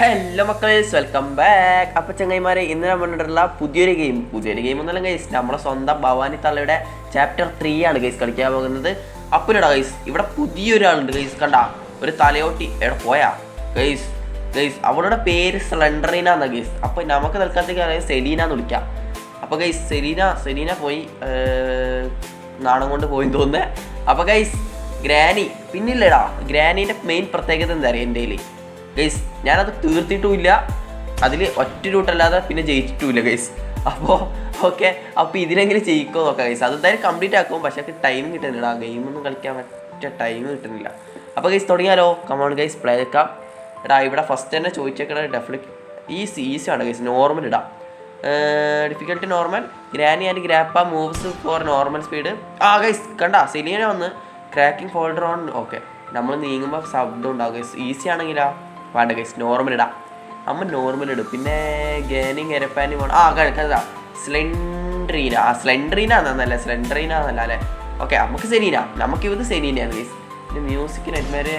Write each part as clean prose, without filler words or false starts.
Hello മക്കളേഴ്സ്, welcome back. അപ്പോൾ ചങ്ങായിമാരെ, ഇന്ന് നമ്മൾ കണ്ടിട്ടുള്ള പുതിയൊരു ഗെയിം ഒന്നല്ല ഗൈസ്, നമ്മളെ സ്വന്തം ഭവാനി തള്ളയുടെ ചാപ്റ്റർ 3 ആണ് ഗൈസ് കളിക്കാൻ പോകുന്നത്. അപ്പോൾ ഇടാ ഗൈസ്, ഇവിടെ പുതിയൊരാളുണ്ട് ഗൈസ്. കണ്ട ഒരു തലയോട്ടി എവിടെ പോയാ ഗൈസ്. അവളുടെ പേര് സ്ലെൻഡറിന എന്നാ ഗൈസ്. അപ്പോൾ നമുക്ക് തൽക്കാലത്തേക്ക് അറിയാം സെലീന എന്ന് വിളിക്കാം. അപ്പോൾ ഗൈസ് സെലീന പോയി, നാണം കൊണ്ട് പോയി തോന്നുന്നത്. അപ്പോൾ ഗൈസ് ഗ്രാനി പിന്നില്ലടാ. ഗ്രാനീൻ്റെ മെയിൻ പ്രത്യേകത എന്താ അറിയാം എൻ്റെ കയ്യിൽ ഗൈസ്, ഞാനത് തീർത്തിട്ടുമില്ല, അതിൽ ഒറ്റ റൂട്ടല്ലാതെ പിന്നെ ജയിച്ചിട്ടുമില്ല ഗൈസ്. അപ്പോൾ ഇതിനെങ്കിലും ജയിക്കുമോ നോക്കാം ഗൈസ്. അതെന്തായാലും കംപ്ലീറ്റ് ആക്കും, പക്ഷേ ടൈം കിട്ടുന്നില്ല, ആ ഗെയിമൊന്നും കളിക്കാൻ പറ്റിയ ടൈം കിട്ടുന്നില്ല. അപ്പോൾ ഗൈസ് തുടങ്ങിയാലോ? കമോൺ ഗൈസ്, പ്ലേ വെക്കാം. എടാ ഇവിടെ ഫസ്റ്റ് തന്നെ ചോദിച്ചേക്കണ ഈസി ആണ് ഗൈസ്. നോർമൽ ഇടാം, difficulty normal. Granny and grandpa moves for normal speed. Guys കണ്ട സെലീന വന്ന് ക്രാക്കിംഗ് ഫോൾഡർ ഓൺ. ഓക്കെ, നമ്മൾ നീങ്ങുമ്പോൾ ശബ്ദം ഉണ്ടാവും ഗൈസ്. ഈസി ആണെങ്കിലാ വേണ്ട ഗൈസ്, നോർമൽ ഇടാം. നോർമൽ ഇടും. പിന്നെ ഗേനിങ് എരപ്പാനി വേണം. കഴിക്കാ സ്ലെൻഡ്രീന എന്നല്ല അല്ലേ? ഓക്കെ, നമുക്ക് സെലീന, നമുക്കിത് സെലീനയാണ് ഗൈസ്. പിന്നെ മ്യൂസിക് നെറ്റ്മാര്.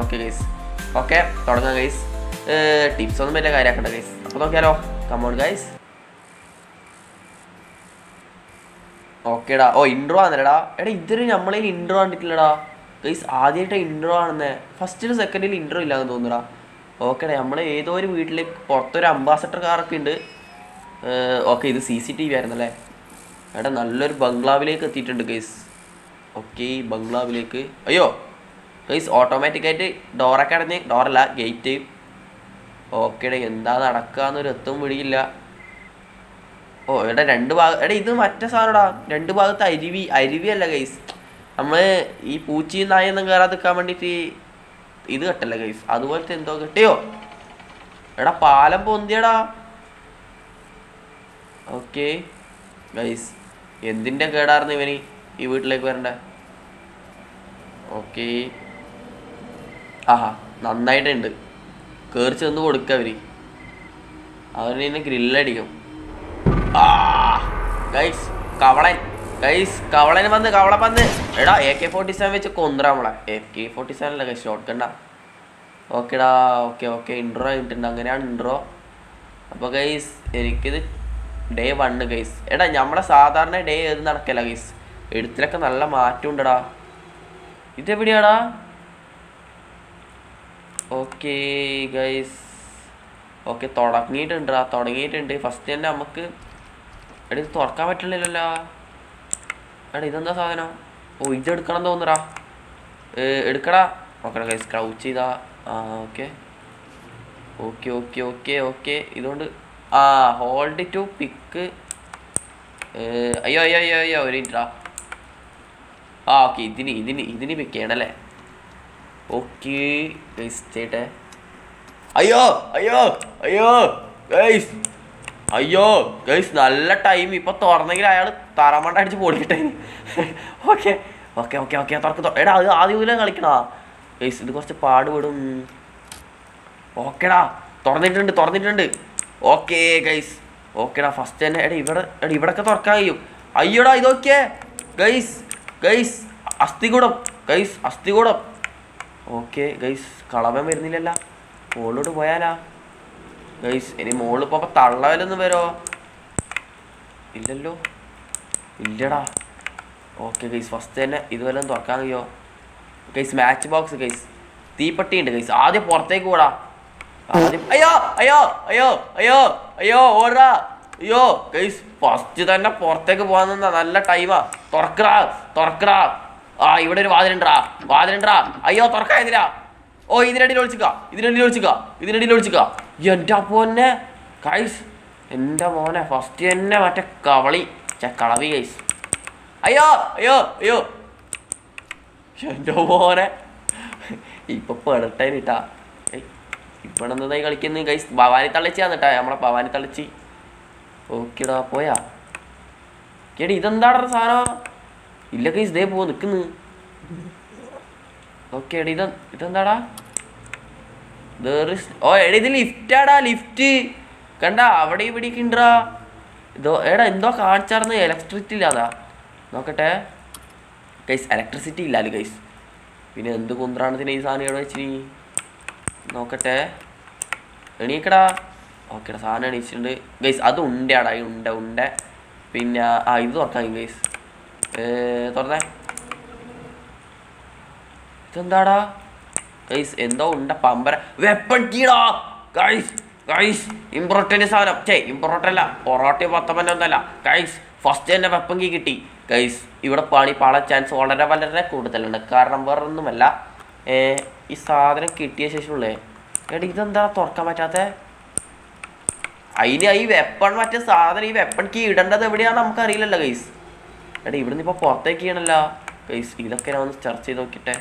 ഓക്കെ ഗൈസ്, ഓക്കെ തുടങ്ങാം ഗൈസ്. ടിപ്സ് ഒന്നും വലിയ കാര്യമാക്കണ്ട ഗൈസ്. അപ്പോൾ നോക്കിയാലോ? Come on guys. ഓക്കേടാ. ഇൻട്രോ ആണല്ലേടാ. ഇതൊരു നമ്മളതിൽ ഇൻട്രോ കണ്ടിട്ടില്ലടാ ഗൈസ്. ആദ്യമായിട്ട് ഇൻട്രോ ആണെന്ന്. ഫസ്റ്റിലും സെക്കൻഡിൽ ഇൻട്രോ ഇല്ലാന്ന് തോന്നുന്നുടാ. ഓക്കേടാ, നമ്മൾ ഏതോ ഒരു വീട്ടിൽ പുറത്തൊരു അംബാസഡർ കാറൊക്കെ ഉണ്ട്. ഓക്കെ, ഇത് CCTV ആയിരുന്നല്ലേ. നല്ലൊരു ബംഗ്ലാവിലേക്ക് എത്തിയിട്ടുണ്ട് ഗൈസ്. ഓക്കെ, ബംഗ്ലാവിലേക്ക്. അയ്യോ ഗൈസ്, ഓട്ടോമാറ്റിക്കായിട്ട് ഡോറൊക്കെ അടഞ്ഞ്, ഡോറല്ല ഗേറ്റ്. ഓക്കേടാ, എന്താ നടക്കാന്നൊരു എത്തും പിടിയില്ല. രണ്ട് ഭാഗം. ഇത് മറ്റേ സാധനടാ, രണ്ട് ഭാഗത്ത് അരുവി അല്ല ഗൈസ്. നമ്മൾ ഈ പൂച്ചയും നായൊന്നും കയറാതെ നിൽക്കാൻ വേണ്ടിയിട്ട് ഇത് കെട്ടല്ല ഗൈസ്, അതുപോലത്തെ എന്തോ കെട്ടിയോ. പാലം പൊന്തിയടാ. ഓക്കെ ഗൈസ്, എന്തിൻ്റെ കേടായിരുന്നു ഇവന് ഈ വീട്ടിലേക്ക് വരണ്ടേ? ഓക്കെ, നന്നായിട്ടുണ്ട്. കയറി ചെന്ന് കൊടുക്കുക അവന് ഗ്രില്ലടിക്കും. ഗൈസ് കവളന് വന്ന് AK-47 വെച്ച് കൊന്നുറ നമ്മളെ. AK-47 അല്ല ഗൈസ്, ഷോട്ട് ഗണ്ണാ. ഓക്കേടാ. ഓക്കെ ഇൻട്രോ ആയിട്ടുണ്ട്. അങ്ങനെയാണ് ഇൻട്രോ. അപ്പോൾ ഗൈസ് എനിക്കിത് ഡേ 1 ഗൈസ്. നമ്മളെ സാധാരണ ഡേ ഏത് നടക്കല്ല ഗൈസ്, എഴുത്തിലൊക്കെ നല്ല മാറ്റം ഉണ്ടടാ. ഇതെവിടെയാടാ? ഓക്കെ ഗൈസ്, ഓക്കെ തുടങ്ങിയിട്ടുണ്ട്. ഫസ്റ്റ് തന്നെ നമുക്ക് ഇത് തുറക്കാൻ പറ്റില്ലല്ലോ. ഇതെന്താ സാധനം? ഇതെടുക്കണം തോന്നുറാ. എടുക്കടാ. ഓക്കെ ഗൈസ്, ക്രൗച്ച് ചെയ്താ. ഓക്കെ ഇതുകൊണ്ട് ഹോൾഡ് ടു പിക്ക്. അയ്യോ ഒരു മിനിറ്റാ. ഓക്കെ, ഇതിന് പിക്ക് ചെയ്യണല്ലേ. ഓക്കെ ഗൈസ് ചെയ്യട്ടെ. അയ്യോ ഗൈസ് നല്ല ടൈം. ഇപ്പൊ തുറന്നെങ്കിൽ അയാൾ തറമണ്ട അടിച്ച് പൊളിക്കട്ടെ. ഓക്കെ അത് ആദ്യം മുതലേ കളിക്കണോ ഗൈസ്? ഇത് കുറച്ച് പാടുപെടും. ഓക്കേടാ, തുറന്നിട്ടുണ്ട്. ഓക്കെ ഗൈസ്, ഓക്കേടാ. ഫസ്റ്റ് തന്നെ ഇവിടൊക്കെ തുറക്കാൻ കഴിയും. അയ്യോടാ, ഇതൊക്കെ ഗൈസ് അസ്ഥികൂടം. ഓക്കെ ഗൈസ്, കളവൻ വരുന്നില്ലല്ലോ. മോളോട് പോയാലാ ഗൈസ്? ഇനി മോള് ഇപ്പോൾ തള്ളവലൊന്നും വരുമോ? ഇല്ലടാ. ഓക്കെ ഗൈസ്, ഫസ്റ്റ് തന്നെ ഇതുവരെ തുറക്കാൻ കഴിയോ ഗൈസ്? Match box guys. തീപ്പെട്ടി ഉണ്ട് ഗൈസ്. ആദ്യം പുറത്തേക്ക് പോടാ. അയ്യോ ഓടാ. ഗൈസ് ഫസ്റ്റ് തന്നെ പുറത്തേക്ക് പോകാൻ നിന്നാ നല്ല ടൈമാ. തുറക്കടാ. ഇവിടെ ഒരു വാതിലുണ്ടാ. അയ്യോ തുറക്കാതിരാ. ഇതിനടിയിൽ ഒളിച്ചിക്ക. എൻ്റെ പൊന്നെ ഗൈസ്, എൻ്റെ മോനെ ഫസ്റ്റ് തന്നെ മറ്റേ കളവി ഗൈസ്. അയ്യോ എൻ്റെ മോനെ ഇപ്പൊ പെടട്ടേനിട്ടാ. ഇവിടെ എന്തായി കളിക്കുന്നത് ഗൈസ്? ഭവാനി തള്ളിച്ചാന്നിട്ടാ, നമ്മളെ ഭവാനി തള്ളിച്ച്. ഓക്കേടാ, പോയാ. ഇതെന്താടാ സാധനം? ഇല്ല ഗൈസ്, ഇതേ നിൽക്കുന്നു. ഓക്കെ ഇതെന്താടാ? ഇത് ലിഫ്റ്റാടാ. ലിഫ്റ്റ് കണ്ട അവിടെ ഇവിടേക്ക് ഉണ്ടാ. എന്തോ കാണിച്ചാർന്ന്. ഇലക്ട്രിസിറ്റി ഇല്ലാതാ. നോക്കട്ടെ ഗൈസ്, ഇലക്ട്രിസിറ്റി ഇല്ലാല് ഗൈസ്. പിന്നെ എന്ത് കുന്ത്രാണത്തിന് ഈ സാധനം ഇവിടെ വെച്ചിനി? നോക്കട്ടെ. എണീക്കടാ. ഓക്കേടാ സാധനം എണീച്ചിട്ടുണ്ട് ഗൈസ്. അത് ഉണ്ടയാടാ, ഉണ്ട. പിന്നെ ഇത് തുറക്കാം ഗൈസ്. തുറന്നേ. ഇതെന്താടാ ഗൈസ്? എന്തോ ഉണ്ട പമ്പര വെപ്പൺ കീടാ ഗൈസ്. ഇമ്പോർട്ടൻ്റ് സാധനം. ഇമ്പോർട്ടല്ല, പൊറോട്ട പത്തപ്പനൊന്നല്ല ഗൈസ്. ഫസ്റ്റ് തന്നെ വെപ്പൺ കീ കിട്ടി ഗൈസ്. ഇവിടെ പണി പാളാൻ ചാൻസ് വളരെ കൂടുതലുണ്ട്. കാരണം വേറൊന്നുമല്ല, ഈ സാധനം കിട്ടിയ ശേഷമുള്ളേ. എടാ ഇതെന്താ തുറക്കാൻ പറ്റാത്ത? അതിന് ഈ വെപ്പൺ മറ്റേ സാധനം, ഈ വെപ്പൺ കീ ഇടേണ്ടത് എവിടെയാണ് നമുക്കറിയില്ലല്ലോ ഗൈസ്. എടാ ഇവിടെ നിന്ന് ഇപ്പോൾ പുറത്തേക്ക് ചെയ്യണല്ലോ ഗൈസ്. ഇതൊക്കെ ഞാൻ ഒന്ന് സെർച്ച് ചെയ്ത് നോക്കിട്ടെ.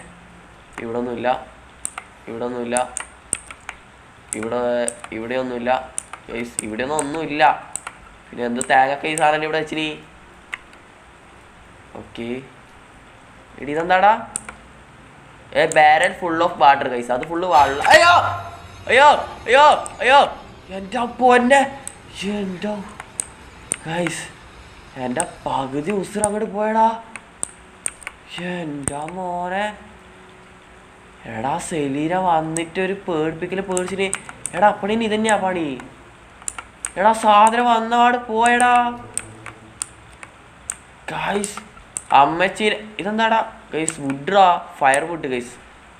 ഇവിടെയൊന്നുമില്ല. ഇവിടെയൊന്നുമില്ല ഗൈസ്. ഒന്നുമില്ല. പിന്നെ എന്ത് തേങ്ങൊക്കെ ഈ സാധനം ഇവിടെ വെച്ചിനി? ഓക്കെ എടി ഇതെന്താടാ? Barrel full of water guys. അത് ഫുള്ള് വെള്ളം. അയ്യോ എൻ്റെ പൊന്നെ, എൻ്റെ ഗൈസ് എൻ്റെ പകുതി ഉസിർ അങ്ങോട്ട് പോയടാ. എൻ്റെ മോനെ. എടാ സെലീന വന്നിട്ട് ഒരു പേടിച്ചിന്. എടാ അപ്പണീന് ഇതന്നെയാ പണി. എടാ സാധനം വന്നപാട് പോയടാ ഗൈസ്. അമ്മച്ചീനെ ഇതെന്താടാ ഗൈസ്? വുഡ്രാ, fire wood guys.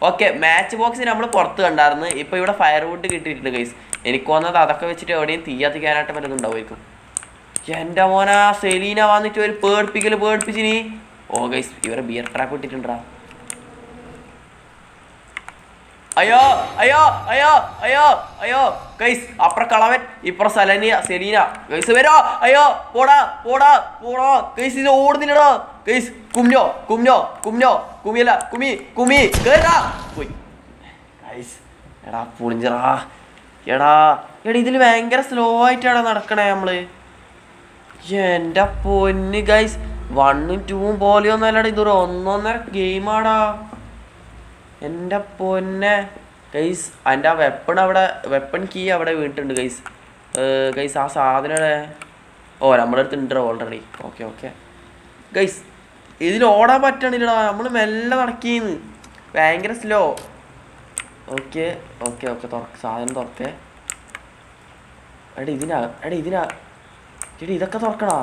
Okay, match ബോക്സിന് നമ്മൾ പുറത്ത് കണ്ടായിരുന്നു. ഇപ്പോൾ ഇവിടെ ഫയർ വുഡ് കിട്ടിയിട്ടുണ്ട് ഗൈസ്. എനിക്ക് തോന്നുന്നത് അതൊക്കെ വെച്ചിട്ട് എവിടെയും തീ കത്തിക്കാനായിട്ട് പറ്റുന്നുണ്ടാവുമായിരിക്കും. എൻ്റെ മോനാ സെലീന വന്നിട്ട് ഒരു പേടിപ്പിച്ചിനി. ഓ ഗൈസ് ഇവരെ ബിയർ ട്രാപ്പ് ഇട്ടിട്ടുണ്ടാ. അയ്യോ ഗൈസ്. അപ്പുറ കളവൻ, ഇപ്പുറ സെലീന ഗൈസ്. വരോ. അയ്യോ പോടാ ഗൈസ്. ഇത് ഓടുന്നില്ലടാ ഗൈസ്. കുമിയല്ല കുമി കേറാ പോയി ഗൈസ്. എടാ പൊളിഞ്ചറാ. എടാ ഇതിൽ ഭയങ്കര സ്ലോ ആയിട്ടാണ് നടക്കണേ നമ്മള്. എൻ്റെ പൊന്ന് ഗൈസ്, 1ഉം 2ഉം പോലെയൊന്നല്ലടാ. ഇതൊരു 1.5 ഗെയിമാടാ. എൻ്റെ പൊന്നെ ഗൈസ്. അതിൻ്റെ ആ വെപ്പൺ കീ അവിടെ വീണിട്ടുണ്ട് ഗൈസ്. ആ സാധനം നമ്മുടെ അടുത്ത് ഉണ്ട് ഓൾറെഡി. Okay guys. ഇതിൽ ഓടാൻ പറ്റണില്ലടാ. നമ്മൾ മെല്ലെ നടക്കീന്ന്, ഭയങ്കര സ്ലോ. ഓക്കെ സാധനം തുറക്കേ. ഇതൊക്കെ തുറക്കടാ.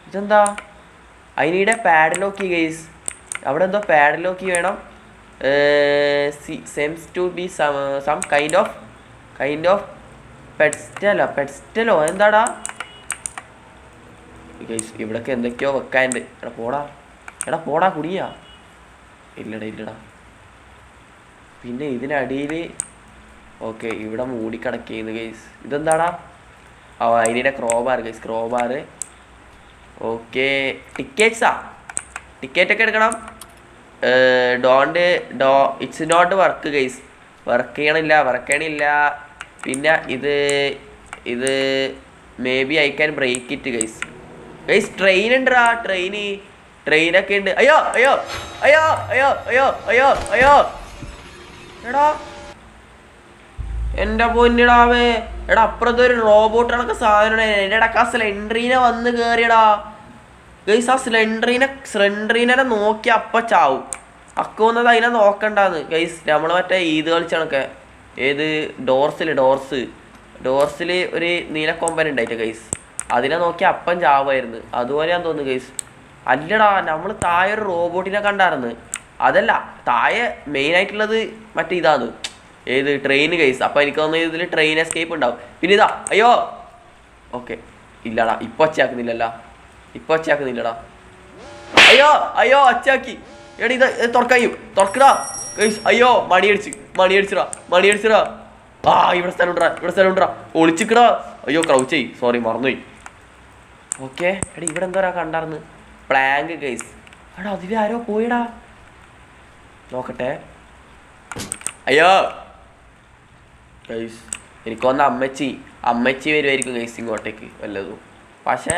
ഇതെന്താ? അതിനിടെ പാഡ് ലോക്ക് ഗൈസ്. അവിടെ എന്തോ പാഡ് ലോക്ക് വേണം. seems to be some kind of പെഡ്സ്റ്റലോ എന്താടാ ഗൈസ്? ഇവിടൊക്കെ എന്തൊക്കെയോ വെക്കാനുണ്ട്. എടാ പോടാ കുടിയാ. ഇല്ലടാ. പിന്നെ ഇതിനടിയിൽ ഓക്കെ ഇവിടെ മൂടിക്കിടക്കുന്നു ഗൈസ്. ഇതെന്താടാ? അതിൻ്റെ ക്രോബാർ ഗൈസ്. ഓക്കെ ടിക്കറ്റൊക്കെ എടുക്കണം. It's not work guys. Work ചെയ്യണില്ല. പിന്നെ ഇത് maybe I can break it guys. Train ഉണ്ടടാ. ട്രെയിനൊക്കെ ഉണ്ട്. അയ്യോ എടാ എൻ്റെ പൊന്നിടാവേ. എടാ അപ്പുറത്തൊരു റോബോട്ട് കണക്ക് സാധനം. എൻ്റെ ഇടയ്ക്ക് ആ സ്ലെൻഡ്രീനെ വന്ന് കയറിയടാ ഗൈസ്. ആ സ്ലെൻഡ്രീനെ നോക്കി അപ്പം ചാവും. അക്കുന്നത് അതിനെ നോക്കണ്ടാന്ന് ഗൈസ്. നമ്മൾ മറ്റേ ഈദ് കളിച്ചണക്കെ. ഏത് ഡോർസിൽ ഒരു നീലക്കൊമ്പൻ ഉണ്ടായിട്ട് ഗൈസ്. അതിനെ നോക്കി അപ്പം ചാവായിരുന്നു. അതുപോലെ ഞാൻ തോന്നുന്നു ഗൈസ്. അല്ലടാ, നമ്മൾ താഴെ ഒരു റോബോട്ടിനെ കണ്ടായിരുന്നു. അതല്ല, താഴെ മെയിനായിട്ടുള്ളത് മറ്റേ ഇതാണ്, ഏത് ട്രെയിൻ ഗൈസ്. അപ്പം എനിക്ക് തോന്നുന്നു ഇതിൽ ട്രെയിൻ എസ്കേപ്പ് ഉണ്ടാവും. പിന്നെ ഇതാ. അയ്യോ ഓക്കെ ഇല്ലടാ. ഇപ്പോൾ ഒച്ചയാക്കുന്നില്ലടാ. അയ്യോ ഒച്ചയാക്കി. എടാ ഇത് തുറക്കടാ ഗൈസ്. അയ്യോ മണിയടിച്ചിടാ. ഇവിടെ സ്ഥലം ഉണ്ടാ. ഒളിച്ചിക്കടാ. അയ്യോ ക്രൗച്ച് ചെയ്. സോറി മറന്നുപോയി. ഓക്കെ എടാ ഇവിടെ എന്തോരാ കണ്ടാർന്ന്? Planck guys. എടാ അതിൽ ആരോ പോയിടാ. നോക്കട്ടെ. അയ്യോ ഗൈസ് എനിക്കൊന്ന് അമ്മച്ചി വരുമായിരിക്കും ഗൈസ് ഇങ്ങോട്ടേക്ക് വല്ലതും. പക്ഷെ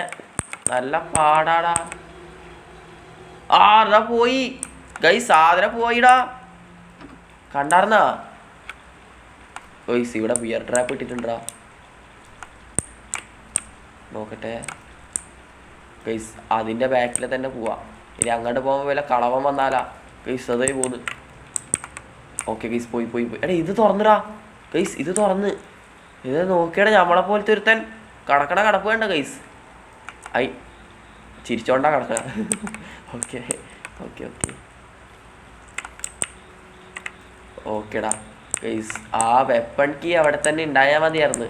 നല്ല പാടാടാ. അതാ പോയി ഗൈസ്. സാധനം പോയിടാ. കണ്ടാർന്നാ ഗൈസ്? ഇവിടെ ബിയർ ട്രാപ്പ് ഇട്ടിട്ടുണ്ടാ. നോക്കട്ടെ ഗൈസ്. അതിൻ്റെ ബാക്കിൽ തന്നെ പോവാ. ഇനി അങ്ങോട്ട് പോകുമ്പോൾ വല്ല കളവൻ വന്നാലാ ഗൈസ്. അതേ പോന്ന്. ഓക്കെ ഗൈസ് പോയി. എടാ ഇത് തുറന്നിടാ. ഗൈസ് ഇത് തുറന്ന് ഇത് നോക്കിയാണ് നമ്മളെ പോലത്തെ ഒരുത്തൻ കടക്കട കടപ്പ് വേണ്ട ഗൈസ്. ഐ ചിരിച്ചോണ്ടാ കിടക്കണ. ഓക്കെ ഓക്കെ ഓക്കെ ഓക്കെടാ ഗൈസ്. ആ വെപ്പൺ കീ അവിടെ തന്നെ ഉണ്ടായാൽ മതിയായിരുന്നു.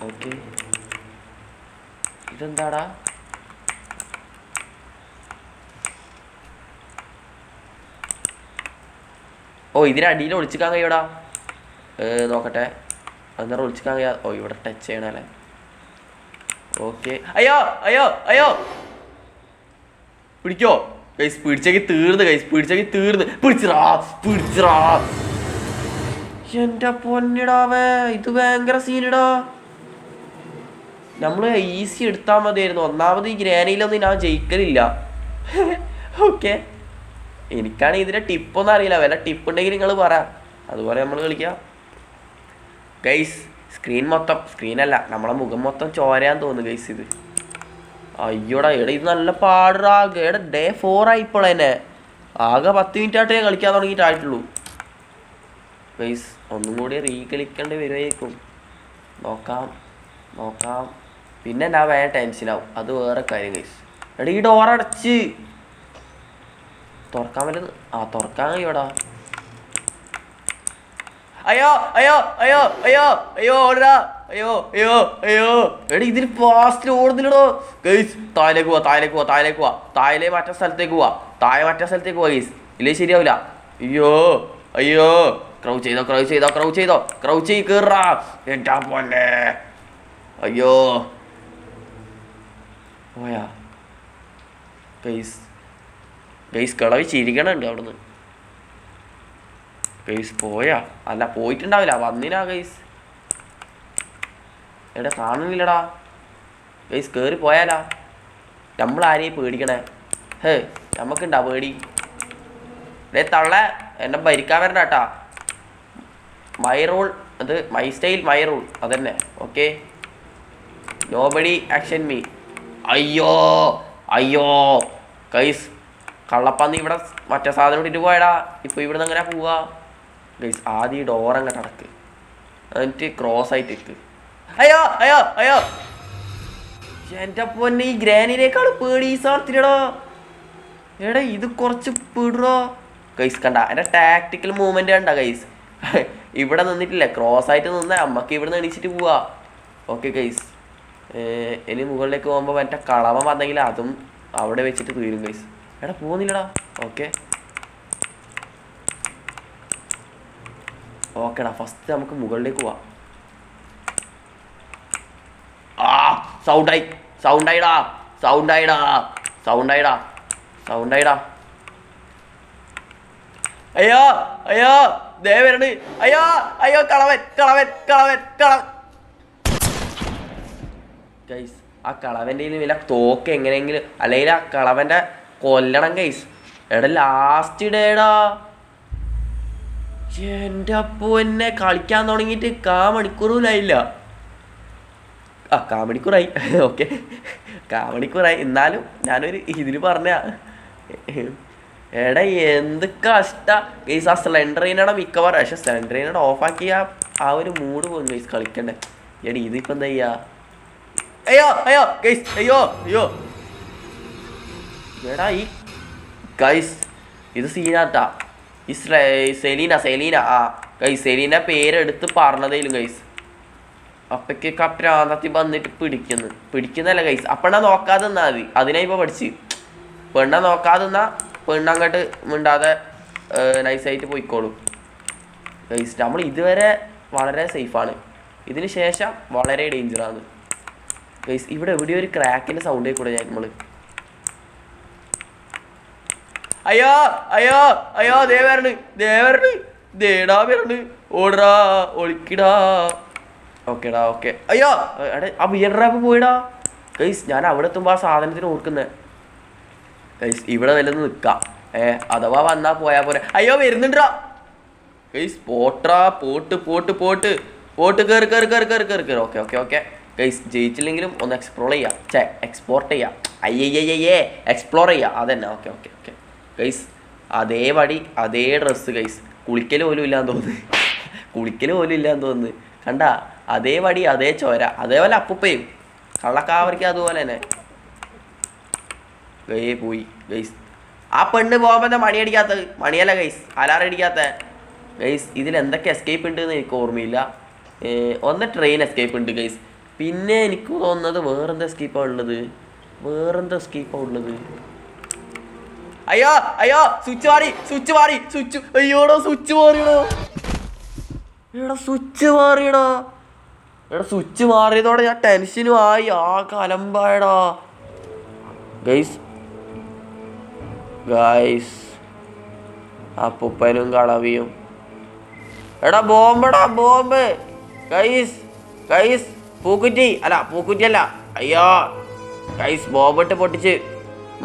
ഓക്കെ ഇതെന്താടാ? ഓ ഇതിനടിയിൽ ഒളിച്ചിക്കാൻ കഴിയൂടാ. നോക്കട്ടെ അന്നേരം ഒളിച്ചിക്കാൻ കഴിയാ. ഓ ഇവിടെ ടച്ച് ചെയ്യണല്ലേ. ഓക്കെ അയ്യോ അയ്യോ അയ്യോ പിടിക്കോ ഗൈസ്. പിടിച്ചേക്ക് തീർന്ന് ഗൈസ്. പിടിച്ചേക്ക് തീർന്ന്. പിടിച്ചിറാ. എൻ്റെ പൊന്നിടാവേ ഇത് ഭയങ്കര സീനിടാ. നമ്മൾ ഈസി എടുത്താൽ മതിയായിരുന്നു. ഒന്നാമത് ഈ ഗ്രാനിയിലൊന്നും ഞാൻ ജയിക്കലില്ല. ഓക്കെ എനിക്കാണെങ്കിൽ ഇതിൻ്റെ ടിപ്പൊന്നും അറിയില്ല. വല്ല ടിപ്പ് ഉണ്ടെങ്കിൽ നിങ്ങൾ പറ, അതുപോലെ നമ്മൾ കളിക്കാം ഗൈസ്. സ്ക്രീനല്ല നമ്മളെ മുഖം മൊത്തം ചോരാൻ തോന്നുന്നു ഗൈസ് ഇത്. അയ്യോടാ എടാ ഇത് നല്ല പാടാ. എടാ ഡേ 4 ആയിപ്പോൾ തന്നെ. ആകെ 10 മിനിറ്റ് ആയിട്ടേ കളിക്കാൻ തുടങ്ങിയിട്ടായിട്ടുള്ളൂ ഗൈസ്. ഒന്നും കൂടി കളിക്കേണ്ടി വരുമായിരിക്കും. നോക്കാം. പിന്നെ ഞാൻ വേഗം ടെൻഷനാവും, അത് വേറെ കാര്യം ഗൈസ്. എടാ ഈ ഡോറടച്ച് തുറക്കാൻ പറ്റുന്നു. തുറക്കാൻ കഴിയോടാ. അയ്യോ അയ്യോ അയ്യോ അയ്യോ അയ്യോ ഓടാ. അയ്യോ അയ്യോ അയ്യോ എടാ ഇതിന് ഫാസ്റ്റിൽ ഓടുന്നില്ലടോ ഗൈസ്. താഴേക്ക് പോവാ. താഴെ മറ്റേ സ്ഥലത്തേക്ക് പോവാ ഗൈസ്. ഇല്ലേ ശരിയാവില്ല. അയ്യോ ക്രൗച്ച് ചെയ്തോ കേറാ. എന്താ പോലെ അയ്യോ പോയാ ഗൈസ് കിളവി ചിരിക്കണുണ്ട് അവിടുന്ന് ഗൈസ്. പോയാ അല്ല പോയിട്ടുണ്ടാവില്ല, വന്നിനാ ഗൈസ്. എടാ കാണുന്നില്ലടാ ഗൈസ്. കയറി പോയാലാ. നമ്മൾ ആരെയും പേടിക്കണേ? നമുക്കുണ്ടാ പേടി? തള്ള എന്നെ ഭരിക്കാൻ വരണ്ട കേട്ടാ. മൈ റൂൾ അത് മൈ സ്റ്റൈൽ മൈ റൂൾ അതന്നെ. Okay nobody action me. അയ്യോ ഗൈസ് കള്ളപ്പന്നി ഇവിടെ മറ്റേ സാധനം ഇട്ടിട്ട് പോയടാ. ഇപ്പോൾ ഇവിടെ നിന്ന് അങ്ങനെ പോവാ ഗൈസ്. ആദ്യം ഈ ഡോറങ്ങോട്ട് അടക്ക്, എന്നിട്ട് ക്രോസ് ആയിട്ട് ഇട്ട്. അയ്യോ എൻ്റെ പൊന്നെ ഈ ഗ്രാനിനേക്കാൾ പേടി സാർത്തിലടോ. എടാ ഇത് കുറച്ച് പിടോ ഗൈസ്. കണ്ട എൻ്റെ ടാക്ടിക്കൽ മൂവ്മെൻറ്റ് കണ്ട ഗൈസ്. ഇവിടെ നിന്നിട്ടില്ലേ, ക്രോസ് ആയിട്ട് നിന്ന് അമ്മക്ക് ഇവിടെ നിന്ന് എണീച്ചിട്ട് പോവാ. Okay guys. ഇനി മുകളിലേക്ക് പോകുമ്പോൾ മറ്റേ കളവൻ വന്നെങ്കിൽ അതും അവിടെ വെച്ചിട്ട് തീരും ഗൈസ്. എടാ പോകുന്നില്ലടാ. ഓക്കെടാ ഫസ്റ്റ് നമുക്ക് മുകളിലേക്ക് പോവാം. സൗണ്ടായിടാ. അയ്യോ ദേ വരണ്. അയ്യോ കളവൻ ഗൈസ്. ആ കളവൻ്റെ വില തോക്ക് എങ്ങനെയെങ്കിലും അല്ലെങ്കിൽ ആ കളവൻ്റെ കൊല്ലണം ഗൈസ്. എടാ ലാസ്റ്റ് ഡേടാ. എൻ്റെ പൊന്നെ കളിക്കാൻ തുടങ്ങിയിട്ട് മണിക്കൂറിലായില്ല. കാമണിക്കൂറായി. ഓക്കെ കാമണിക്കൂറായി. എന്നാലും ഞാനൊരു ഇതിന് പറഞ്ഞ എടാ എന്ത് കഷ്ട ഗൈസ്. ആ സ്ലെൻഡറിനോടെ മിക്കവാറും പക്ഷെ സ്ലെൻഡറിനോട് ഓഫാക്കിയ ആ ഒരു മൂഡ് പോകുന്നു ഗൈസ് കളിക്കണ്ടേ. എടാ ഇതിപ്പോൾ എന്താ ചെയ്യാ? അയ്യോ ഗൈസ്. അയ്യോ എടാ ഈ ഗൈസ് ഇത് സീനാട്ടാ. ഈ സെലീന ഗൈസ്. സെലീന പേരെടുത്ത് പറഞ്ഞതേലും ഗൈസ്. അപ്പയ്ക്കൊക്കെ ആ പ്രാന്തത്തിൽ വന്നിട്ട് പിടിക്കുന്നല്ല ഗൈസ്. അപ്പെണ്ണ നോക്കാതെ നിന്നാ മതി. അതിനാ ഇപ്പോൾ പഠിച്ച്. പെണ്ണ നോക്കാതെ നിന്നാ പെണ്ണങ്ങോട്ട് മിണ്ടാതെ നൈസായിട്ട് പോയിക്കോളും ഗൈസ്. നമ്മൾ ഇതുവരെ വളരെ സേഫാണ്, ഇതിന് ശേഷം വളരെ ഡേഞ്ചറാണ് ഗൈസ്. ഇവിടെ എവിടെയോ ഒരു ക്രാക്കിൻ്റെ സൗണ്ട് കൂടെ നമ്മൾ. അയ്യോ ദേടാ വരണ്. ഓടാ ഒളിക്കിടാ. ഓക്കേടാ. അയ്യോ എടാ ആ ബിയർ റാപ്പ് പോയിടാ ഗൈസ്. ഞാൻ അവിടെ എത്തുമ്പോൾ ആ സാധനത്തിന് ഓർക്കുന്നത് ഗൈസ്. ഇവിടെ വല്ലതും നിൽക്കാം, അഥവാ വന്നാൽ പോയാൽ പോരെ. അയ്യോ വരുന്നുണ്ടാ ഗൈസ്. പോട്ട് കയറി. Okay guys. ജയിച്ചില്ലെങ്കിലും ഒന്ന് എക്സ്പോർട്ട് ചെയ്യാം. എക്സ്പ്ലോർ ചെയ്യാം അതന്നെ. Okay guys. അതേ വടി അതേ ഡ്രസ്സ് ഗൈസ്. കുളിക്കൽ പോലും ഇല്ലാന്ന് തോന്നുന്നു. കുളിക്കൽ പോലും ഇല്ലാന്ന് തോന്നുന്നു. കണ്ട അതേ വടി അതേ ചോര അതേപോലെ അപ്പുപ്പയും കള്ളക്കാവരിക്കും അതുപോലെ തന്നെ. പോയി ഗൈസ്. ആ പെണ്ണ് പോകുമ്പോൾ മണിയടിക്കാത്തത്. മണിയല്ല ഗൈസ്, അലാറം അടിക്കാത്ത ഗൈസ്. ഇതിൽ എന്തൊക്കെ എസ്കേപ്പ് ഉണ്ട് എന്ന് എനിക്ക് ഓർമ്മയില്ല. ഒന്ന് ട്രെയിൻ എസ്കേപ്പ് ഉണ്ട് ഗൈസ്. പിന്നെ എനിക്ക് തോന്നുന്നത് വേറെന്താ എസ്കേപ്പാണ് ഉള്ളത്. അയ്യോ അയ്യോ സ്വിച്ച് മാറി. അയ്യോടോ സ്വിച്ച് മാറിയതോടെ ഞാൻ ടെൻഷനും ആയി. ആ കലമ്പായടാ ഗൈസ്. അപ്പൂപ്പനും കളവിയും. എടാ ബോംബ് ഗൈസ്. പൂക്കുറ്റിയല്ല. അയ്യോ ഗൈസ്, ബോംബിട്ട് പൊട്ടിച്ച്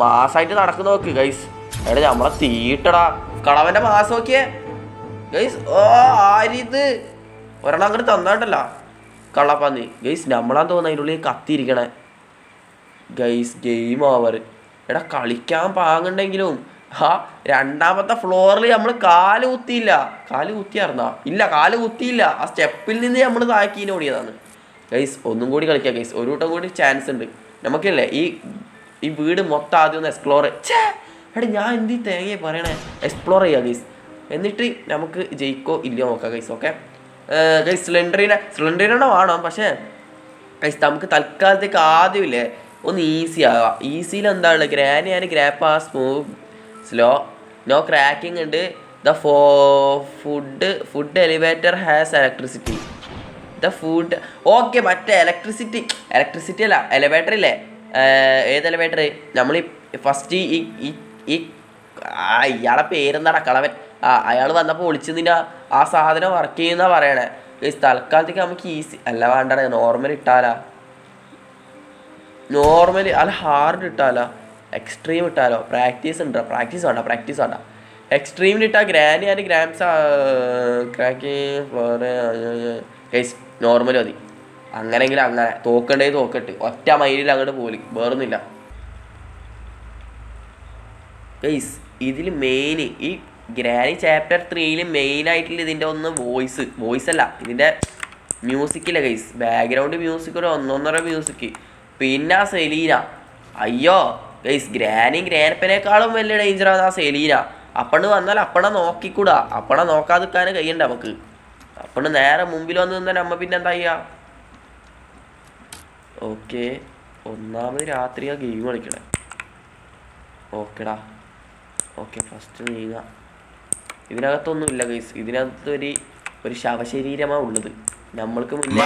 മാസമായിട്ട് നടക്കുന്നു നോക്ക് ഗൈസ്. എടാ നമ്മളെ തീട്ടടാ കളവന്റെ മാസം നോക്കിയേ ഗൈസ്. ഓ ആരിത് ഒരെണ്ണം അങ്ങോട്ട് തന്നാട്ടല്ല കള്ളപ്പന്നി ഗൈസ്. നമ്മളാന്ന് തോന്നുന്നു അതിൻ്റെ ഉള്ളിൽ കത്തിയിരിക്കണേ ഗൈസ്. Game over. എടാ കളിക്കാൻ പാങ്ങുണ്ടെങ്കിലും രണ്ടാമത്തെ ഫ്ലോറിൽ നമ്മൾ കാല് കുത്തിയായിരുന്നാ? ഇല്ല, കാല് കുത്തിയില്ല. ആ സ്റ്റെപ്പിൽ നിന്ന് നമ്മൾ താക്കീനെ ഓടിയതാണ് ഗൈസ്. ഒന്നും കൂടി കളിക്കാം ഗൈസ്. ഒരു വട്ടം കൂടി ചാൻസ് ഉണ്ട് നമുക്കല്ലേ. ഈ വീട് മൊത്തം ആദ്യം ഒന്ന് എക്സ്പ്ലോർ. എടാ ഞാൻ എന്ത് തേങ്ങയെ പറയണേ. എക്സ്പ്ലോർ ചെയ്യാം ഗൈസ്. എന്നിട്ട് നമുക്ക് ജയിക്കോ ഇല്ലയോ നോക്കാം ഗൈസ്. Okay guys. സ്ലെൻഡറിനെ വേണം. പക്ഷേ ഗൈസ് നമുക്ക് തൽക്കാലത്തേക്ക് ആദ്യമില്ലേ ഒന്ന് ഈസി ആകാം. ഈസിയിൽ എന്താണ് ഗ്രാനി ആൻഡ് ഗ്രാപ്പ സ്മൂവ് സ്ലോ നോ ക്രാക്കിംഗ് ഉണ്ട്. The food elevator has electricity. The food okay. മറ്റേ ഇലക്ട്രിസിറ്റി അല്ല, എലിവേറ്റർ ഇല്ലേ? ഏത് എലിവേറ്റർ? നമ്മൾ ഫസ്റ്റ് ഇയാളെ പേരെന്താടാ കളവൻ. അയാൾ വന്നപ്പോൾ ഒളിച്ചതിൻ്റെ ആ സാധനം വർക്ക് ചെയ്യുന്ന പറയണേ. തൽക്കാലത്തേക്ക് നമുക്ക് ഈസി അല്ല വേണ്ടട. നോർമൽ അല്ല, ഹാർഡ് ഇട്ടാലോ, എക്സ്ട്രീം ഇട്ടാലോ? പ്രാക്ടീസ് വേണ്ട. എക്സ്ട്രീമിൽ ഇട്ടാൽ granny and grams guys. Normal മതി. അങ്ങനെയെങ്കിലും അങ്ങനെ തോക്കട്ട് ഒറ്റ മൈലിൽ അങ്ങോട്ട് പോലും വേറൊന്നുമില്ല ഗൈസ്. ഇതിൽ മെയിൻ ഈ ഗ്രാനി ചാപ്റ്റർ 3 മെയിനായിട്ടുള്ള ഇതിൻ്റെ ഒന്ന് വോയിസ് അല്ല, ഇതിൻ്റെ മ്യൂസിക്കില്ല ഗൈസ്. ബാക്ക്ഗ്രൗണ്ട് മ്യൂസിക് ഒരു 1.5 മ്യൂസിക്. പിന്നെ ആ സെലീന. അയ്യോ ഗൈസ്, ഗ്രാൻഡപ്പനേക്കാളും വലിയ ഡേഞ്ചറാണ് ആ സെലീന. അപ്പണ് വന്നാൽ അപ്പണ നോക്കിക്കൂടാ. അപ്പണ നോക്കാതിരിക്കാൻ കഴിയണ്ട നമുക്ക്. അപ്പണ് നേരെ മുമ്പിൽ വന്ന് നിന്നാൽ നമ്മ പിന്നെ എന്താ ചെയ്യുക? ഓക്കെ, ഒന്നാമത് രാത്രിയാ ഗെയിം കളിക്കണേ. ഓക്കെടാ. Okay, first നീങ്ങ. ഇതിനകത്തൊന്നും ഇല്ല ഗൈസ്. ഇതിനകത്ത് ഒരു ശവശരീരമാണ് ഉള്ളത്. നമ്മൾക്ക് മുന്നേ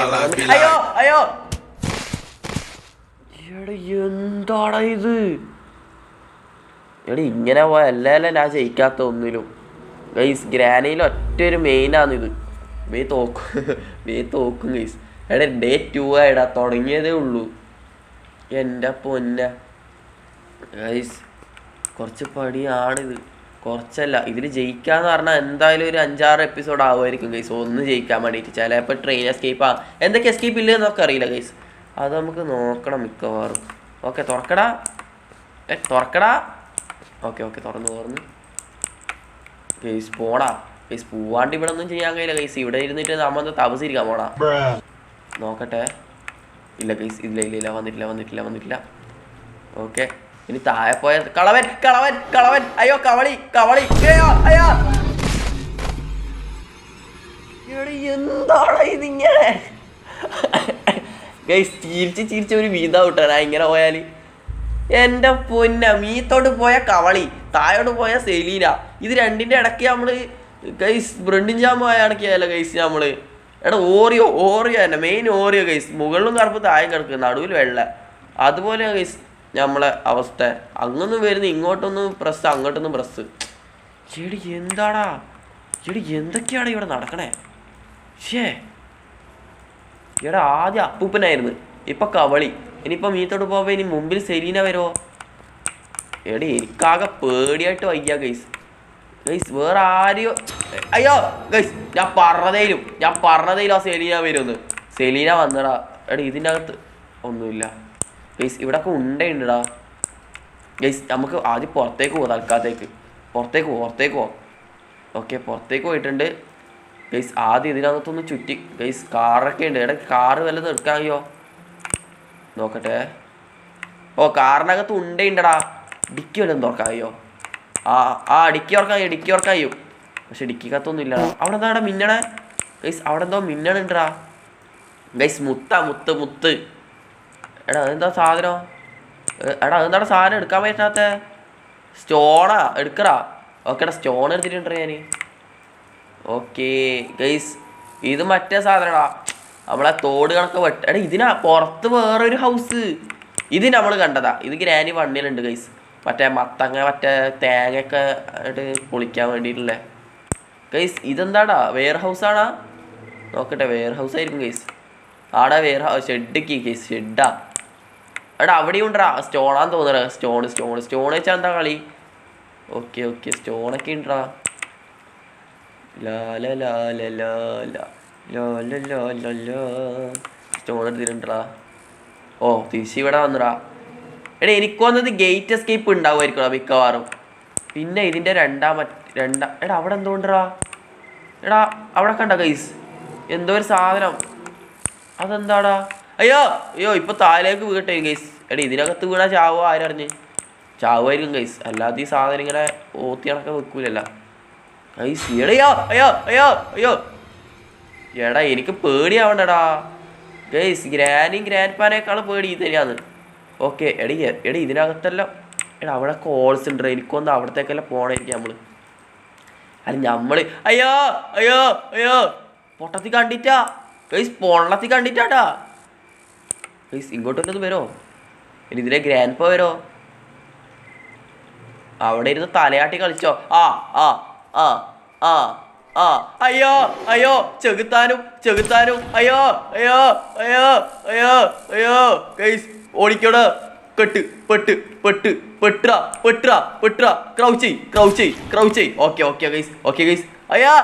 അയ്യോ എന്താടാ ഇത്? ഇങ്ങനെ പോയ അല്ലല്ല ഞാൻ ജയിക്കാത്ത ഒന്നിലും ഗൈസ്. ഗ്രാനിയിൽ ഒറ്റൊരു മെയിനാണിത്. വേ തോക്കും ഗൈസ്. ഡേ 2 ആയിടാ, തുടങ്ങിയതേ ഉള്ളൂ. എൻ്റെ പൊന്ന ഗൈസ്, കുറച്ച് പടിയാണിത്. കുറച്ചല്ല, ഇതിൽ ജയിക്കാന്ന് പറഞ്ഞാൽ എന്തായാലും ഒരു 5-6 എപ്പിസോഡ് ആവുമായിരിക്കും ഗൈസ്. ഒന്ന് ജയിക്കാൻ വേണ്ടിയിട്ട്. ചിലപ്പോൾ ട്രെയിൻ എസ്കേപ്പ് എന്തൊക്കെ എസ്കേപ്പ് ഇല്ല എന്നൊക്കെ അറിയില്ല ഗൈസ്. അത് നമുക്ക് നോക്കണം മിക്കവാറും. ഓക്കെ, തുറക്കടാ. ഓക്കെ തുറന്ന് ഗൈസ്. പോടാ ഗൈസ്. പോവാണ്ട് ഇവിടെ ഒന്നും ചെയ്യാൻ കഴിയില്ല ഗൈസ്. ഇവിടെ ഇരുന്നിട്ട് നമ്മ തപസിരിക്കാൻ പോടാ. നോക്കട്ടെ. ഇല്ല ഗൈസ്, ഇല്ല വന്നിട്ടില്ല. ഓക്കെ, ഇനി താഴെ പോയ കളവൻ. അയ്യോ കവളി. അയ്യോ എന്താണ് ഇതിങ്ങനെ ഗൈസ്? ചിരിച്ച് ഒരു വീതാ വിട്ടാ ഇങ്ങനെ പോയാൽ. എൻ്റെ പൊന്ന, മീത്തോട്ട് പോയ കവളി, താഴോട്ട് പോയ സെലീന. ഇത് രണ്ടിൻ്റെ ഇടയ്ക്ക് നമ്മൾ ഗൈസ് ബ്രെഡിൻ ജാം ആയ ഇടയ്ക്കല്ല ഗൈസ് നമ്മൾ. ഓറിയോ തന്നെ, മെയിൻ ഓറിയോ ഗൈസ്. മുകളിലും കറുപ്പ് താഴെ കിടക്കുക, നടുവിൽ വെള്ള. അതുപോലെ ഗൈസ് നമ്മളെ അവസ്ഥ. അങ്ങൊന്നും വരുന്ന ഇങ്ങോട്ടൊന്നും പ്രസ്, അങ്ങോട്ടൊന്നും പ്രസ്. എന്താടാ എന്തൊക്കെയാണ് ഇവിടെ നടക്കണേ? ആദ്യം അപ്പൂപ്പനായിരുന്നു, ഇപ്പൊ കവളി. ഇനിയിപ്പോൾ മീത്തോട്ട് പോകുമ്പോൾ ഇനി മുമ്പിൽ സെലീന വരുമോ? എനിക്കാകെ പേടിയായിട്ട് വയ്യ ഗൈസ്. വേറെ ആരെയോ. അയ്യോ ഗൈസ്, ഞാൻ പറഞ്ഞതേലും ആ സെലീന വരുമെന്ന്. സെലീന വന്നടാ. ഇതിൻ്റെ അകത്ത് ഒന്നുമില്ല ഗൈസ്. ഇവിടെയൊക്കെ ഉണ്ടടാ ഗൈസ്. നമുക്ക് ആദ്യം പുറത്തേക്ക് പോകാം. തൽക്കാലത്തേക്ക് പുറത്തേക്ക് പോ. ഓക്കെ പുറത്തേക്ക് പോയിട്ടുണ്ട് ഗൈസ്. ആദ്യം ഇതിനകത്തൊന്ന് ചുറ്റി ഗൈസ്. കാറൊക്കെ ഉണ്ട്. എടാ കാറ് വല്ലതും എടുക്കാമോ നോക്കട്ടെ. ഓ കാറിനകത്ത് ഉണ്ടേണ്ടടാ. ഡിക്കി വല്ലതും തുറക്കാമോ? ഡിക്കി ഓർക്കായോ. പക്ഷെ ഡിക്കിക്കകത്തൊന്നും ഇല്ലടാ. അവിടെ എന്താ മിന്നണേ ഗൈസ്? അവിടെ എന്തോ മിന്നണുണ്ടടാ ഗൈസ്. മുത്ത്. എടാ അതെന്താ സാധനം? എടാ അതെന്താ സാധനം എടുക്കാൻ പറ്റാത്ത? സ്റ്റോണാ എടുക്കടാ. ഓക്കെടാ സ്റ്റോൺ എടുത്തിട്ടുണ്ടോ ഞാൻ? ഓക്കെ ഗൈസ് ഇത് മറ്റേ സാധനടാ. നമ്മളെ തോട് കണക്ക് എടാ ഇതിനാ പുറത്ത് വേറൊരു ഹൗസ്. ഇത് നമ്മൾ കണ്ടതാ. ഇത് ഗ്രാനി 1 ഗൈസ്. മറ്റേ മറ്റേ തേങ്ങയൊക്കെ ആയിട്ട് പൊളിക്കാൻ വേണ്ടിയിട്ടുള്ളേ ഗൈസ്. ഇതെന്താടാ വെയർ ഹൗസാണാ? നോക്കട്ടെ വെയർ ഹൗസ് ആയിരിക്കും ഗൈസ്. ആടാ വെയർ ഹൗസ് ഷെഡ്ക്ക് ഗൈസ്. ഷെഡാ. എടാ അവിടെയും ഉണ്ടടാ. സ്റ്റോണാന്ന് തോന്നണ. സ്റ്റോൺ വെച്ചാൽ എന്താ കളി? ഓക്കെ സ്റ്റോണൊക്കെ ഉണ്ടടാ. സ്റ്റോൺ എടുത്തിട്ടുണ്ടടാ. ഓ തിരിച്ച് ഇവിടെ വന്നടാ. എടാ എനിക്ക് വന്നത് ഗേറ്റ് എസ്കേപ്പ് ഉണ്ടാവുമായിരിക്കും മിക്കവാറും. പിന്നെ ഇതിൻ്റെ എടാ അവിടെ എന്തുകൊണ്ടടാ? എടാ അവിടെ കണ്ട ഗൈസ് എന്തോ ഒരു സാധനം. അതെന്താടാ? അയ്യോ ഇപ്പൊ താഴേക്ക് വീട്ടെ ഗൈസ്. എടാ ഇതിനകത്ത് വീണാ ചാവോ? ആരറിഞ്ഞ്? ചാവുമായിരിക്കും ഗൈസ്. അല്ലാതെ ഈ സാധനം ഇങ്ങനെ ഓത്തി കണക്കെ വെക്കൂലല്ല ഗൈസ്. അയ്യോ എടാ എനിക്ക് പേടിയാവണ്ടടാ ഗൈസ്. ഗ്രാൻഡ് പാനേക്കാളും പേടി ഇത് തന്നെയാണ്. ഓക്കെ എടി ഇതിനകത്തെല്ലാം എടാ അവിടെ കോൾസ് ഉണ്ട്. എനിക്കൊന്ന് അവിടത്തേക്കെല്ലാം പോകണമായിരിക്കും നമ്മള്. അല്ല നമ്മള് അയ്യോ പൊട്ടത്തി കണ്ടിട്ടാ ഗൈസ്. പൊള്ളത്തി കണ്ടിട്ടാട്ടാ ഗൈസ്. ഇങ്ങോട്ടൊന്നും വരോ? ഇനി ഇതിലെ ഗ്രാൻഡ് വരോ? അവിടെ ഇരുന്ന് തലയാട്ടി കളിച്ചോ? അയ്യോ ചെകുത്താനും അയ്യോ ഗൈസ് ഓടിക്കോട്. പെട്ട് ക്രൗച്ച്. Okay guys. അയ്യാ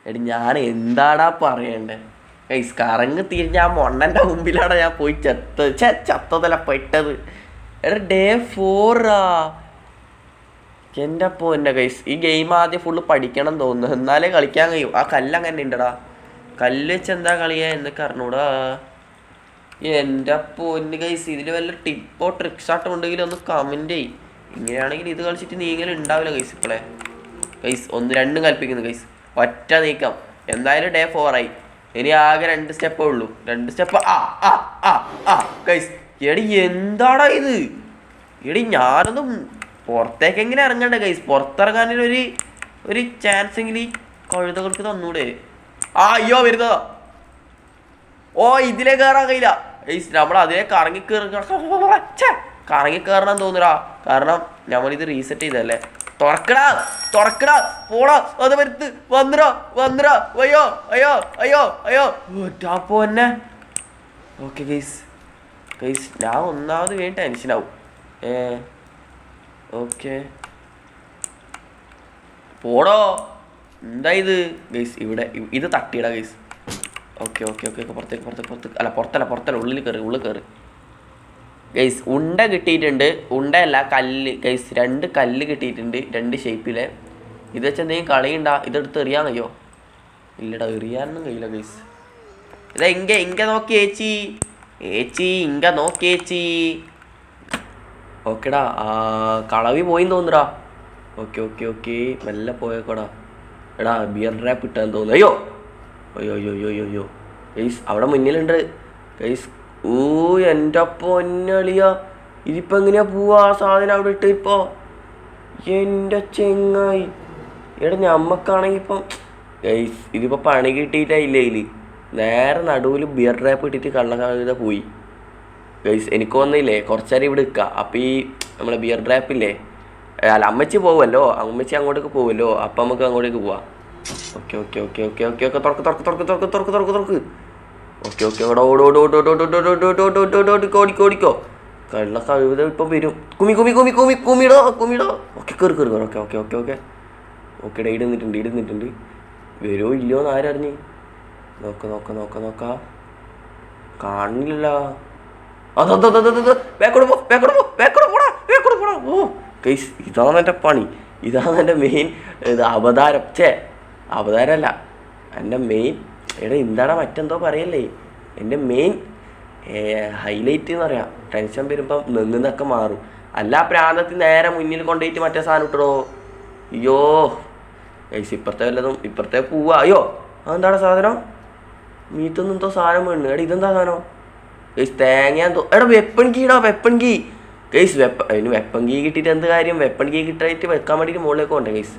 എടി ഞാൻ എന്താടാ പറയണ്ടേ ഗൈസ്? കറങ്ങ് തിരിഞ്ഞ ആ മൊണ്ണൻ്റെ മുമ്പിലാണ് ഞാൻ പോയി ചത്തതല്ല പെട്ടത്. എടാ ഡേ 4 എൻ്റെ പൊന്നെ ഗൈസ്. ഈ ഗെയിം ആദ്യം ഫുള്ള് പഠിക്കണം തോന്നുന്നു, എന്നാലേ കളിക്കാൻ കഴിയും. ആ കല്ല് അങ്ങനെ ഉണ്ടടാ. കല്ല് വെച്ച് എന്താ കളിയാ എന്നൊക്കെ അറിഞ്ഞൂടാ. എൻ്റെ പൊന്ന് ഗൈസ്. ഇതിൽ വല്ല ടിപ്പോ ട്രിക്സാട്ടോ ഉണ്ടെങ്കിൽ ഒന്ന് കമൻറ്റ് ചെയ്യും. ഇങ്ങനെയാണെങ്കിൽ ഇത് കളിച്ചിട്ട് നീങ്ങലും ഉണ്ടാവില്ല ഗൈസ്. ഇപ്പോളെ ഗൈസ് 1-2 കൽപ്പിക്കുന്നു ഗൈസ്. ഒറ്റ നീക്കം. എന്തായാലും ഡേ 4 ആയി. ഇനി ആകെ 2 സ്റ്റെപ്പേ ഉള്ളൂ. 2 സ്റ്റെപ്പ്. ഗൈസ് എടി എന്താടാ ഇത്? എടി ഞാനൊന്നും പുറത്തേക്ക് എങ്ങനെ ഇറങ്ങണ്ടേ ഗൈസ്? പുറത്തിറങ്ങാനൊരു ചാൻസ് എങ്കിലും ഈ കഴുതകൾക്ക് തന്നൂടെ? അയ്യോ വരുന്നതാ. ഓ ഇതിലേ കയറാൻ കഴിയില്ല ഗൈസ്. നമ്മൾ അതിലെ കറങ്ങി കയറണം തോന്നുരാ. കാരണം നമ്മളിത് റീസെറ്റ് ചെയ്തല്ലേ. തുറക്കടാ പോടാ. അത് വരുത്ത് വന്നിരാ. അയ്യോ പൊന്നെ. ഓക്കെ ഗൈസ് ഞാൻ ഒന്നാമത് വേണ്ടി ടെൻഷനാവും. ഓക്കെ പോടോ. എന്താ ഇത് ഗൈസ്? ഇവിടെ ഇത് തട്ടിയിടാ ഗൈസ്. ഓക്കെ പുറത്തേക്ക് അല്ല പുറത്തല്ല ഉള്ളിൽ കയറി ഗൈസ്. ഉണ്ട കിട്ടിയിട്ടുണ്ട്. ഉണ്ടയല്ല കല്ല് ഗൈസ്. 2 കല്ല് കിട്ടിയിട്ടുണ്ട് 2 ഷേപ്പിലെ. ഇത് വെച്ച് എന്തെങ്കിലും കളിയുണ്ടാ? ഇതെടുത്ത് എറിയാൻ കഴിയോ? ഇല്ലടാ എറിയാനൊന്നും കഴിയില്ല ഗൈസ്. ഇതാ ഇങ്ക നോക്കി ഏച്ചി ഇങ്ക നോക്കി ഏച്ചി. ഓക്കെടാ കളവി പോയി തോന്നുടാ. ഓക്കെ മെല്ലെ പോയേക്കോടാ. എടാ ബിയർ ഡ്രാപ്പ് ഇട്ടാന്ന് തോന്നുന്നു. അയ്യോ ഗൈസ് അവിടെ മുന്നിലുണ്ട് ഗൈസ്. എൻ്റെ പൊന്നളിയാ. ഇതിപ്പോൾ എങ്ങനെയാ പോവാ? ആ സാധനം അവിടെ ഇട്ട് ഇപ്പോൾ എൻ്റെ ചെങ്ങായി. എടാ ഞമ്മക്കാണെങ്കിൽ ഇപ്പം ഗൈസ് ഇതിപ്പോൾ പണി കിട്ടിയിട്ടില്ല. ഇതിൽ നേരെ നടുവിൽ ബിയർ ഡ്രാപ്പ് ഇട്ടിട്ട് കഴുത പോയി ഗൈസ്. എനിക്ക് വന്നില്ലേ കുറച്ചേരം ഇവിടെ നിൽക്കുക. അപ്പം ഈ നമ്മളെ ബിയർ ഡ്രാപ്പില്ലേ, അല്ല അമ്മച്ചി പോവുമല്ലോ, അമ്മച്ചി അങ്ങോട്ടേക്ക് പോവുമല്ലോ. അപ്പം നമുക്ക് അങ്ങോട്ടേക്ക് പോവാം. ഓക്കെ തുറക്ക്. ഓക്കെ ഇവിടെ ഓടിക്കോ. കള്ള കഴുത ഇപ്പം വരും. കുമിടോ. ഓക്കെ കയറി. ഓക്കെ ഇടുന്നിട്ടുണ്ട്. വരുമോ ഇല്ലയോ എന്ന് ആരറിഞ്ഞ്? നോക്ക കാണില്ലല്ലോ. പോടാ. ഓ ഗൈസ്, ഇതാണ് എൻ്റെ പണി, ഇതാണ് എൻ്റെ മെയിൻ ഇത് അവതാരം. അവതാരമല്ല, എൻ്റെ മെയിൻ എന്താണ് മറ്റെന്തോ പറയല്ലേ, എൻ്റെ മെയിൻ ഹൈലൈറ്റ് എന്ന് പറയാം. ടെൻഷൻ വരുമ്പം നിന്നൊക്കെ മാറും. അല്ല പ്രാന്തത്തിൽ നേരെ മുന്നിൽ കൊണ്ടുപോയിട്ട് മറ്റേ സാധനം ഇട്ടോ. അയ്യോ ഗൈസ്, ഇപ്പുറത്തെ വല്ലതും ഇപ്പുറത്തെ പോവാ. അയ്യോ അതെന്താണ് സാധനം? മീത്തൊന്നും എന്തോ സാധനം വേണം. ഇതെന്താ സാധനം? ഗൈസ് തേങ്ങ വെപ്പൺ കീ ഗൈസ്. അതിന് വെപ്പൺ കീ കിട്ടിയിട്ട് എന്ത് കാര്യം? വെപ്പൺ കീ കിട്ടായിട്ട് വെക്കാൻ വേണ്ടിയിട്ട് മുകളിലേക്ക് കൊണ്ടേ ഗൈസ്.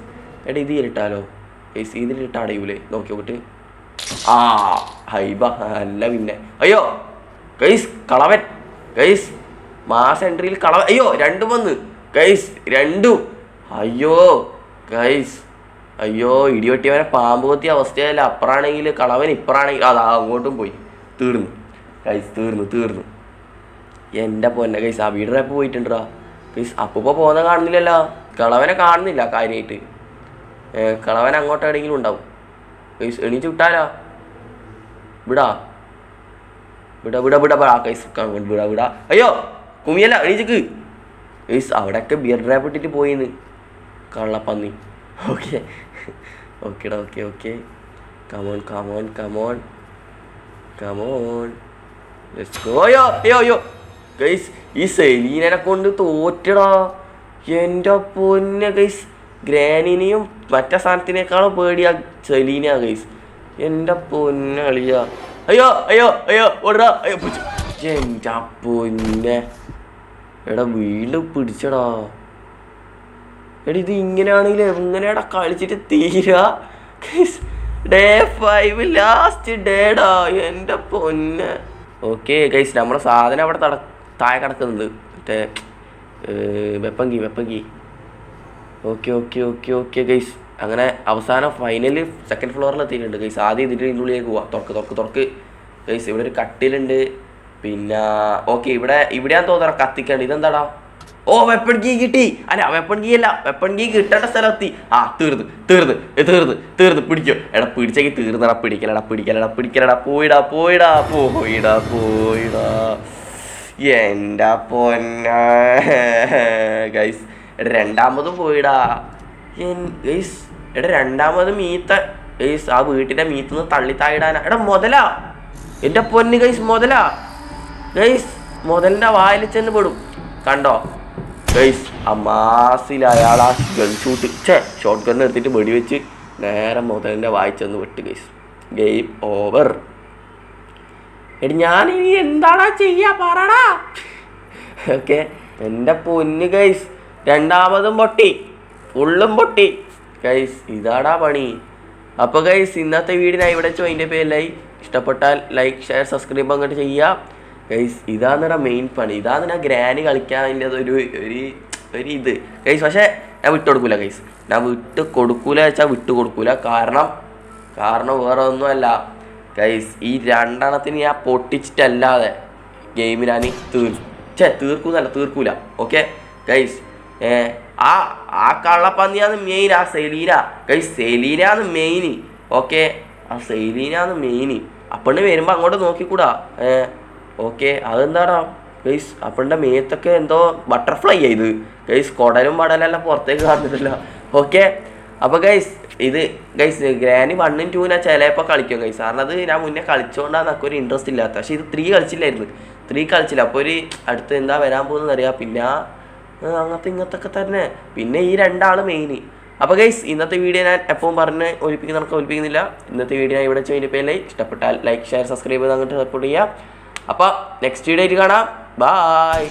ഇത് ഇതിലിട്ടാലോ ഗൈസ്? ഇതിലിട്ട് അടയൂലേ? നോക്കി നോക്കിട്ട്. ഹൈബ അല്ല പിന്നെ. അയ്യോ ഗൈസ്, കളവൻ ഗൈസ്, മാസ് എൻട്രിയിൽ കളവൻ. അയ്യോ രണ്ടും വന്ന് ഗൈസ്, രണ്ടും. അയ്യോ ഗൈസ്, അയ്യോ ഇടിവെട്ടിയവനെ പാമ്പ് കൊത്തിയ അവസ്ഥയല്ല. അപ്പുറാണെങ്കിൽ കളവൻ, ഇപ്പുറാണെങ്കിൽ അതാ അങ്ങോട്ടും പോയി. തീർന്നു ഗൈസ്, തീർന്നു. എൻ്റെ പൊന്നെ ഗൈസ്, ആ വീട് റേപ്പ് പോയിട്ടുണ്ടാ ഗൈസ്. അപ്പോൾ പോകുന്ന കാണുന്നില്ലല്ലോ, കളവനെ കാണുന്നില്ല കാര്യമായിട്ട്. കളവൻ അങ്ങോട്ട് എവിടെയെങ്കിലും ഉണ്ടാവും ഗൈസ്. എണീച്ച് വിട്ടാലോ? വിടാ ഗൈസ്, വിടാ. അയ്യോ കുമിയല്ല, എണീച്ചക്ക് ഗൈസ്. അവിടെയൊക്കെ ബിയർ ഡ്രാപ്പ് ഇട്ടിട്ട് പോയിന്ന് കള്ളപ്പന്നി. ഓക്കേടാ. Come on let's go. അയ്യോ ഗൈസ്, ഈ സെലീനെ കൊണ്ട് തോറ്റടാ. എൻ്റെ പൊന്നെ ഗൈസ്, ഗ്രാനിനെയും മറ്റേ സാധനത്തിനേക്കാളും പേടിയാ സെലീന ഗൈസ്. എൻ്റെ പൊന്നെ കളിയാ. അയ്യോ ഓടാ. എൻ്റെ പൊന്നെ വീണ്ടും പിടിച്ചടാ. ഇത് ഇങ്ങനെയാണെങ്കിൽ എങ്ങനെയാടാ കളിച്ചിട്ട് തീരാ ഗൈസ്? Day 5 last ഡേടാ. എൻ്റെ പൊന്നെ. ഓക്കെ ഗൈസ്, നമ്മുടെ സാധനം അവിടെ താഴെ കിടക്കുന്നുണ്ട്, മറ്റേ വെപ്പങ്കി. ഓക്കെ ഗൈസ്, അങ്ങനെ അവസാനം ഫൈനല് സെക്കൻഡ് ഫ്ലോറിൽ എത്തിയിട്ടുണ്ട് ഗൈസ്. ആദ്യം ഇതിൻ്റെ ഉള്ളിലേക്ക് പോവാം. തുറക്ക് ഗൈസ്. ഇവിടെ ഒരു കട്ടിലുണ്ട്. പിന്നെ ഓക്കെ, ഇവിടെയാന്ന് തോന്നണം കത്തിക്കേണ്ട. ഇതെന്താടാ? വെപ്പൺ കീ കിട്ടി. അല്ല വെപ്പൺ കീ അല്ല, വെപ്പൺ കീ കിട്ടേണ്ട സ്ഥലത്തി. തീർന്ന് പിടിക്കോ. പിടിച്ചെങ്കിൽ തീർന്നടാ. പിടിക്കലടാ. പോയിടാ. എൻ്റെ പൊന്ന ഗൈസ്, രണ്ടാമതും പോയിടാ ഗൈസ്. രണ്ടാമത് മീത്ത ഗൈസ്, ആ വീട്ടിൻ്റെ മീത്തുനിന്ന് തള്ളിത്തായിടാനാ. മുതലാ. എൻ്റെ പൊന്ന് ഗൈസ്, മുതലാ ഗൈസ്. മുതലിൻ്റെ വായിൽ ചെന്ന് പെടും കണ്ടോ ഗൈസ്. ആ മാസിൽ അയാൾ ആ ഷോട്ട് ഗൺ എടുത്തിട്ട് വെടിവെച്ച് നേരെ മുതലിൻ്റെ വായിച്ചെന്ന് വിട്ട് ഗൈസ്. Game over. ഞാൻ ഇനി എന്താടാ ചെയ്യാ പറടാ. ഓക്കെ, എൻ്റെ പൊന്ന് ഗൈസ്, രണ്ടാമതും പൊട്ടി, ഫുള്ളും പൊട്ടി ഗൈസ്. ഇതാടാ പണി. അപ്പോൾ ഗൈസ്, ഇന്നത്തെ വീഡിയോ ഞാൻ ഇവിടെ അതിൻ്റെ പേരിലായി. ഇഷ്ടപ്പെട്ടാൽ ലൈക്ക്, ഷെയർ, സബ്സ്ക്രൈബ് അങ്ങോട്ട് ചെയ്യുക ഗൈസ്. ഇതാണ് മെയിൻ പണി. ഇതാണ് ഞാൻ ഗ്രാനി കളിക്കാതിൻ്റെ ഒരു ഇത് ഗൈസ്. പക്ഷേ ഞാൻ വിട്ടുകൊടുക്കൂല ഗൈസ്. വിട്ടുകൊടുക്കൂല. കാരണം വേറെ ഒന്നുമല്ല ഗൈസ്. ഈ രണ്ടെണ്ണത്തിന് ഞാൻ പൊട്ടിച്ചിട്ടല്ലാതെ ഗെയിം ഞാൻ തീർക്കൂല. Okay guys. ആ കള്ളപ്പന്നിയാണ് മെയിൻ. ആ സെലീന ഗൈസ്, സെലീനാണ് മെയിൻ. ഓക്കെ, ആ സെലീനാണ് മെയിൻ. അപ്പണ് വരുമ്പോൾ അങ്ങോട്ട് നോക്കിക്കൂടാ. Okay, അതെന്താടാ guys? അപ്പൻ്റെ മേത്തൊക്കെ എന്തോ ബട്ടർഫ്ലൈ ആയത് ഗൈസ്. കുടലും പടലെല്ലാം പുറത്തേക്ക് കാണുന്നില്ല. ഓക്കെ, അപ്പോൾ ഗൈസ്, ഇത് ഗൈസ് ഗ്രാനി 1ഉം 2ഉം ഞാൻ ചിലപ്പോൾ കളിക്കും ഗൈസ്. കാരണം അത് ഞാൻ മുന്നേ കളിച്ചുകൊണ്ടാണ് എനിക്ക് ഒരു ഇൻട്രസ്റ്റ് ഇല്ലാത്ത. പക്ഷേ ഇത് 3 കളിച്ചില്ലായിരുന്നു. 3 കളിച്ചില്ല. അപ്പോൾ ഒരു അടുത്ത് എന്താ വരാൻ പോകുന്നത് അറിയാം. പിന്നെ ഇങ്ങനത്തൊക്കെ തന്നെ. പിന്നെ ഈ രണ്ടാൾ മെയിൻ. അപ്പോൾ ഗൈസ്, ഇന്നത്തെ വീഡിയോ ഞാൻ എപ്പോഴും പറഞ്ഞ് ഒലിപ്പിക്കുന്നില്ല. ഇന്നത്തെ വീഡിയോ ഞാൻ ഇവിടെ ചെയ്യുന്ന പേരിലായി. ഇഷ്ടപ്പെട്ടാൽ ലൈക്ക്, ഷെയർ, സബ്സ്ക്രൈബ് ചെയ്ത് അങ്ങോട്ട് സപ്പോർട്ട് ചെയ്യുക. അപ്പോൾ നെക്സ്റ്റ് വീഡിയോ ആയിട്ട് കാണാം. ബൈ.